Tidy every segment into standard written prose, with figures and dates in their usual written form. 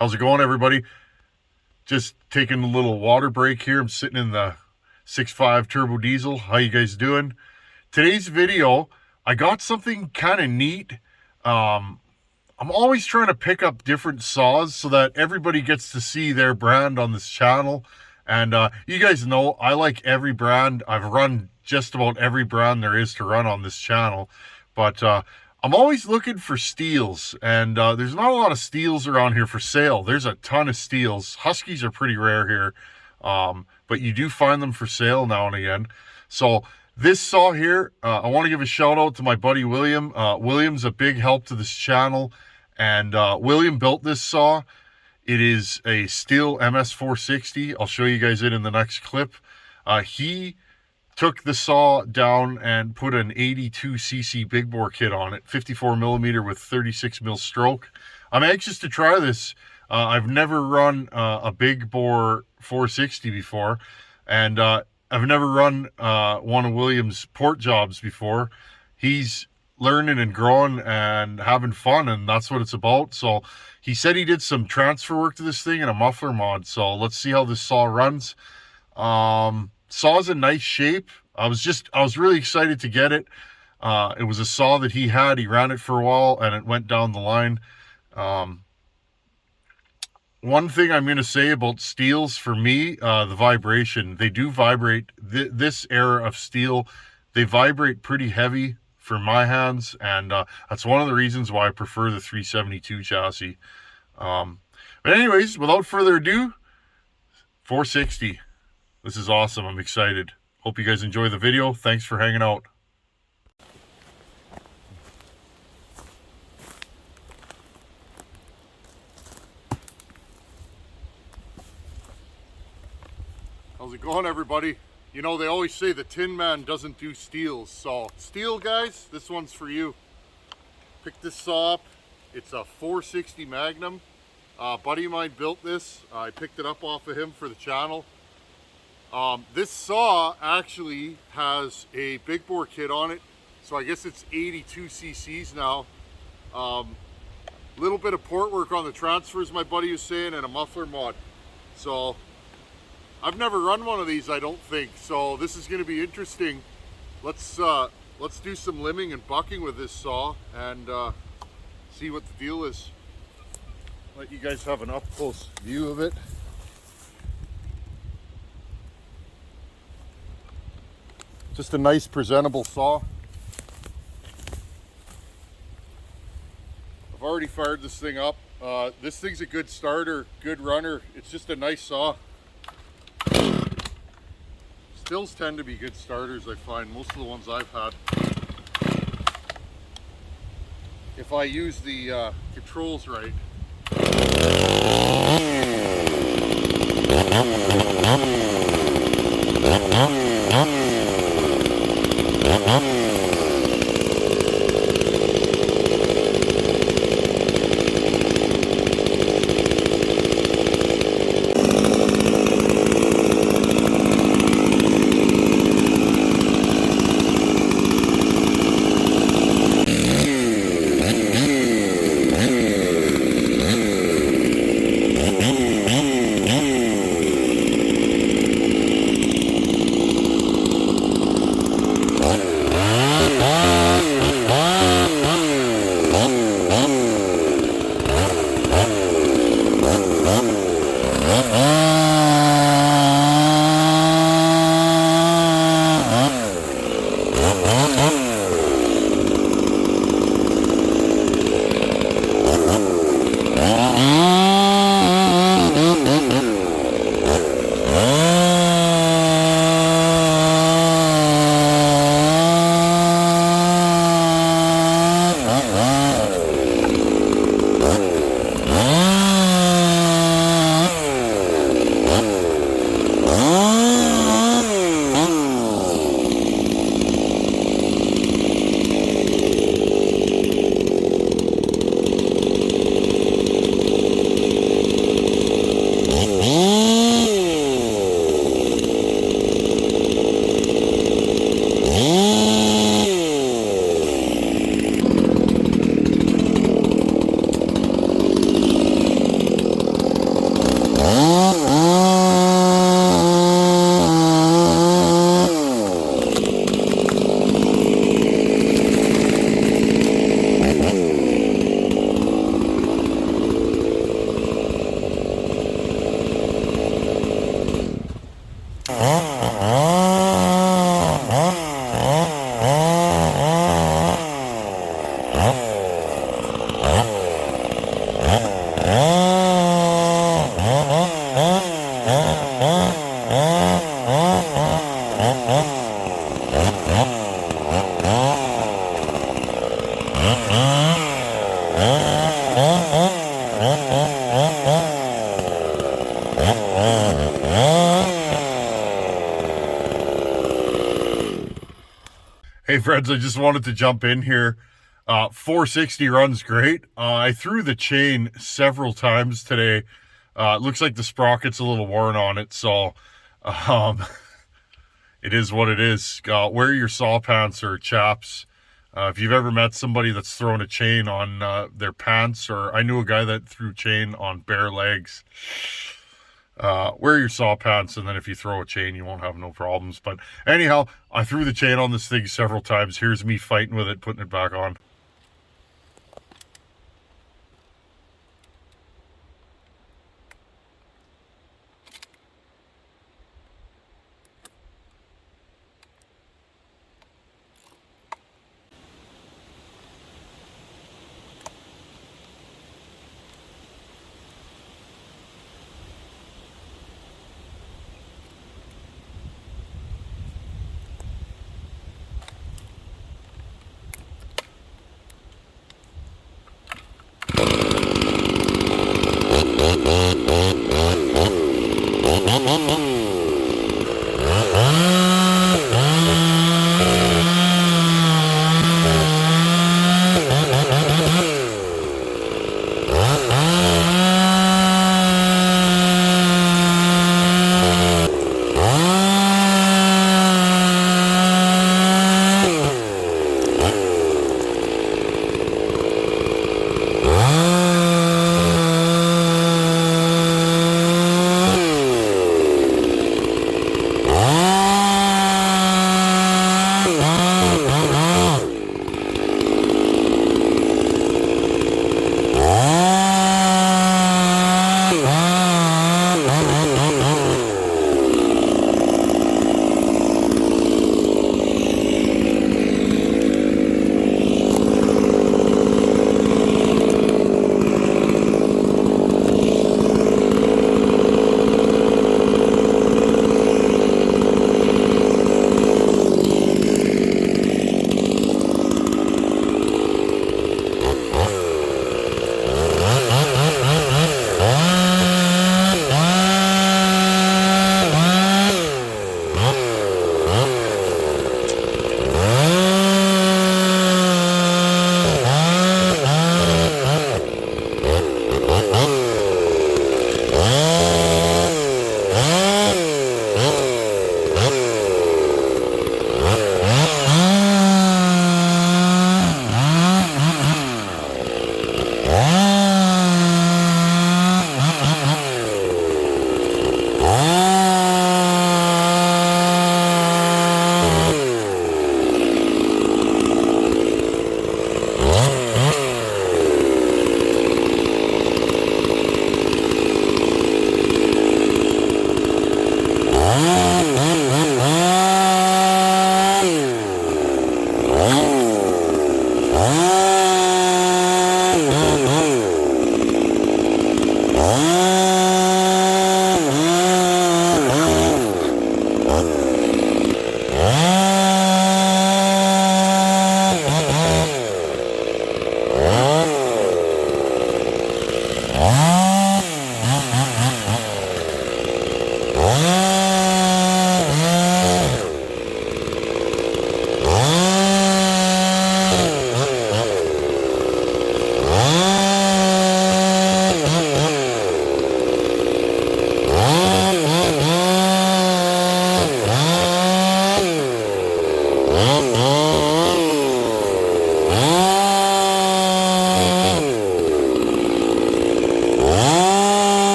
How's it going, everybody? Just taking a little water break here. I'm sitting in the 6.5 turbo diesel. How you guys doing? Today's video, I got something kind of neat. I'm always trying to pick up different saws so that everybody gets to see their brand on this channel. And you guys know I like every brand. I've run just about every brand there is to run on this channel. But I'm always looking for Stihls, and there's not a lot of Stihls around here for sale. There's a ton of Stihls. Huskies are pretty rare here, but you do find them for sale now and again. So this saw here, I want to give a shout out to my buddy William. William's a big help to this channel, and William built this saw. It is a Stihl MS 460. I'll show you guys it in the next clip. He took the saw down and put an 82cc big bore kit on it, 54 millimeter with 36 mil stroke. I'm anxious to try this. I've never run a big bore 460 before, and I've never run one of William's port jobs before. He's learning and growing and having fun, and that's what it's about. So he said he did some transfer work to this thing and a muffler mod. So let's see how this saw runs. Saw's in nice shape. I was really excited to get it. It was a saw that he had. He ran it for a while and it went down the line. One thing I'm going to say about Stihls, for me, the vibration. They do vibrate. This era of Stihl, they vibrate pretty heavy for my hands, and that's one of the reasons why I prefer the 372 chassis. But anyways, without further ado, 460. This is awesome. I'm excited. Hope you guys enjoy the video. Thanks for hanging out. How's it going, everybody? You know, they always say the Tin Man doesn't do Stihls. So, Stihl guys, this one's for you. Pick this saw up. It's a 460 Magnum. Buddy of mine built this. I picked it up off of him for the channel. This saw actually has a big bore kit on it, so I guess it's 82 cc's now. Little bit of port work on the transfers, my buddy was saying, and a muffler mod. So I've never run one of these, I don't think, so this is going to be interesting. Let's do some limbing and bucking with this saw and see what the deal is. Let you guys have an up close view of it. Just a nice presentable saw. I've already fired this thing up. This thing's a good starter, good runner. It's just a nice saw. Stihls tend to be good starters, I find, most of the ones I've had. If I use the controls right. Hey friends, I just wanted to jump in here. 460 runs great. I threw the chain several times today. It looks like the sprocket's a little worn on it, so it is what it is. Wear your saw pants or chaps. If you've ever met somebody that's thrown a chain on their pants, or I knew a guy that threw chain on bare legs. Wear your saw pants, and then if you throw a chain, you won't have no problems. But anyhow, I threw the chain on this thing several times. Here's me fighting with it, putting it back on.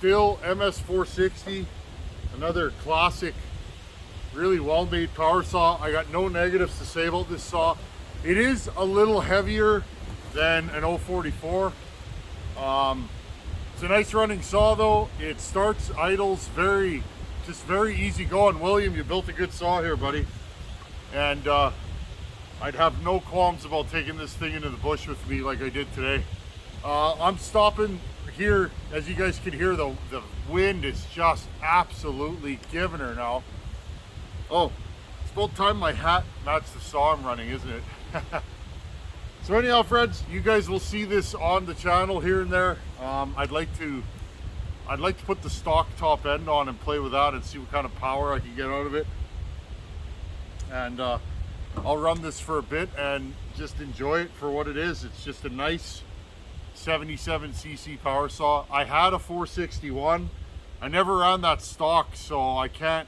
Stihl MS 460, another classic, really well-made power saw. I got no negatives to say about this saw. It is a little heavier than an 044. It's a nice running saw though. It starts, idles very easy going. William, you built a good saw here, buddy. And I'd have no qualms about taking this thing into the bush with me like I did today. I'm stopping here. As you guys can hear, the wind is just absolutely giving her now. Oh, it's about time my hat matched the saw I'm running, isn't it? So anyhow, friends, you guys will see this on the channel here and there. I'd like to put the stock top end on and play with that and see what kind of power I can get out of it. And I'll run this for a bit and just enjoy it for what it is. It's just a nice 77cc power saw. I had a 461. I never ran that stock, so I can't,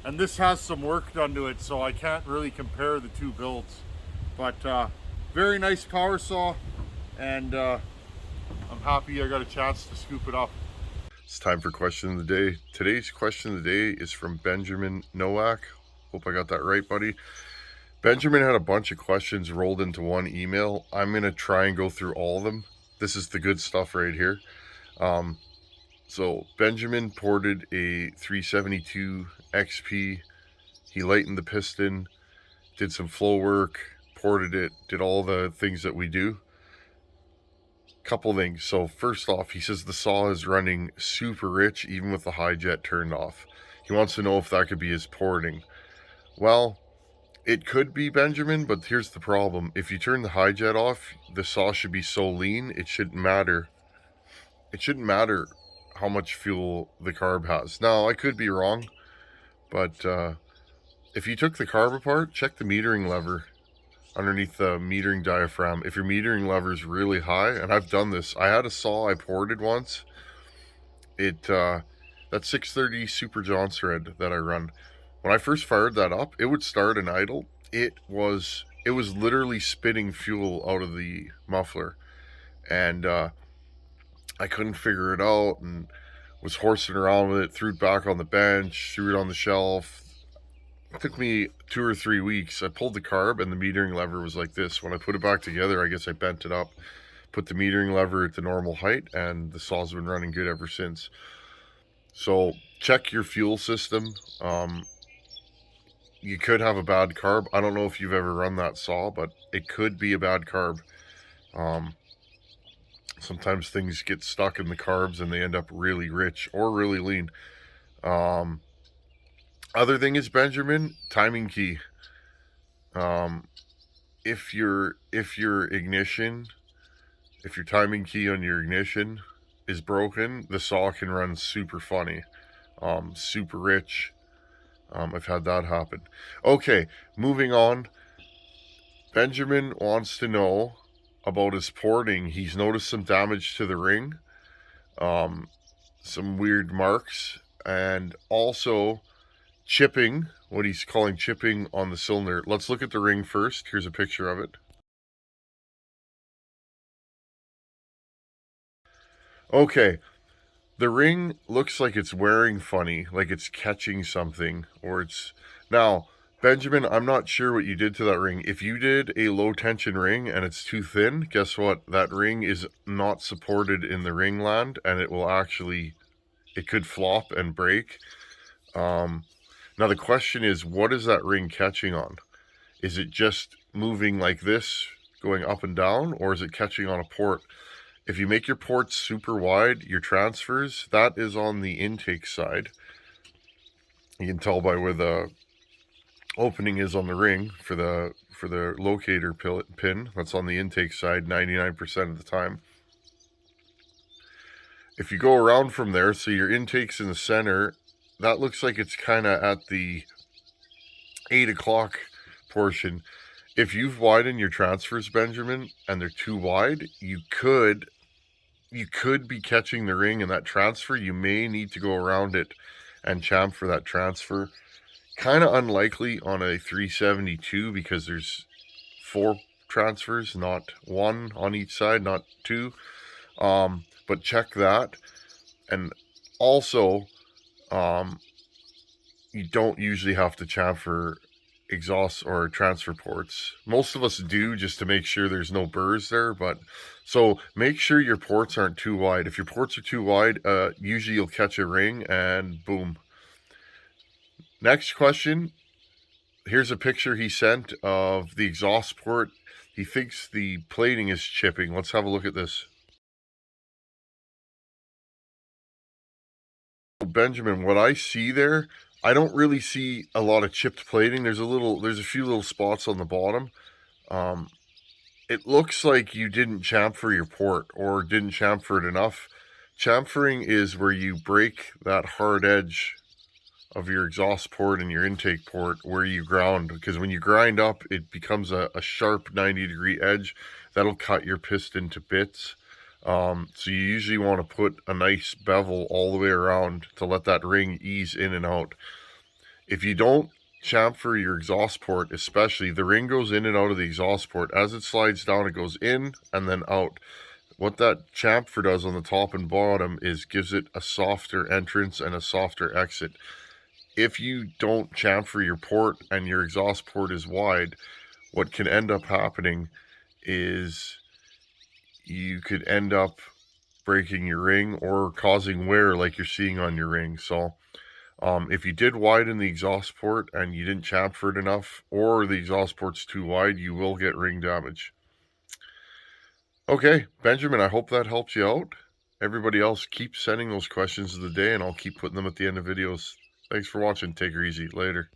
and this has some work done to it, so I can't really compare the two builds. But very nice power saw, and I'm happy I got a chance to scoop it up. It's time for question of the day. Today's question of the day is from Benjamin Nowak. Hope I got that right, buddy. Benjamin had a bunch of questions rolled into one email. I'm going to try and go through all of them. This is the good stuff right here. So Benjamin ported a 372 XP. He lightened the piston, did some flow work, ported it, did all the things that we do. Couple things. So first off, he says the saw is running super rich even with the high jet turned off. He wants to know if that could be his porting. Well, it could be, Benjamin, but here's the problem. If you turn the high jet off, the saw should be so lean, it shouldn't matter. It shouldn't matter how much fuel the carb has. Now, I could be wrong, but if you took the carb apart, check the metering lever underneath the metering diaphragm. If your metering lever is really high, and I've done this. I had a saw I ported once. That 630 Super John thread that I run. When I first fired that up, it would start and idle. It was literally spitting fuel out of the muffler, and I couldn't figure it out and was horsing around with it. Threw it back on the bench, threw it on the shelf. It took me 2 or 3 weeks. I pulled the carb and the metering lever was like this. When I put it back together, I guess I bent it up, put the metering lever at the normal height, and the saw's been running good ever since. So check your fuel system. You could have a bad carb. I don't know if you've ever run that saw, but it could be a bad carb. Sometimes things get stuck in the carbs and they end up really rich or really lean. Other thing is, Benjamin, timing key. If your timing key on your ignition is broken, the saw can run super funny, super rich. I've had that happen. Okay, moving on. Benjamin wants to know about his porting. He's noticed some damage to the ring, some weird marks, and also chipping, what he's calling chipping on the cylinder. Let's look at the ring first. Here's a picture of it. Okay, the ring looks like it's wearing funny, like it's catching something, or it's... Now, Benjamin, I'm not sure what you did to that ring. If you did a low tension ring and it's too thin, guess what? That ring is not supported in the ring land, and it will actually, it could flop and break. Now the question is, what is that ring catching on? Is it just moving like this, going up and down, or is it catching on a port? If you make your ports super wide, your transfers, that is on the intake side. You can tell by where the opening is on the ring for the locator pin. That's on the intake side 99% of the time. If you go around from there, so your intake's in the center, that looks like it's kind of at the 8 o'clock portion. If you've widened your transfers, Benjamin, and they're too wide, you could be catching the ring in that transfer. You may need to go around it and chamfer that transfer. Kind of unlikely on a 372 because there's 4 transfers, not 1 on each side, not 2. But check that. And Also, you don't usually have to chamfer exhaust or transfer ports. Most of us do, just to make sure there's no burrs there, but so make sure your ports aren't too wide. If your ports are too wide, usually you'll catch a ring and boom. Next question. Here's a picture he sent of the exhaust port. He thinks the plating is chipping. Let's have a look at this. Benjamin, what I see there, I don't really see a lot of chipped plating. There's a few little spots on the bottom. It looks like you didn't chamfer your port or didn't chamfer it enough. Chamfering is where you break that hard edge of your exhaust port and your intake port where you ground, because when you grind up, it becomes a sharp 90-degree edge that'll cut your piston to bits. So you usually want to put a nice bevel all the way around to let that ring ease in and out. If you don't chamfer your exhaust port, especially, the ring goes in and out of the exhaust port. As it slides down, it goes in and then out. What that chamfer does on the top and bottom is gives it a softer entrance and a softer exit. If you don't chamfer your port and your exhaust port is wide, what can end up happening is you could end up breaking your ring or causing wear like you're seeing on your ring. So if you did widen the exhaust port and you didn't chamfer it enough, or the exhaust port's too wide, you will get ring damage. Okay, Benjamin, I hope that helps you out. Everybody else, keep sending those questions of the day, and I'll keep putting them at the end of videos. Thanks for watching. Take her easy. Later.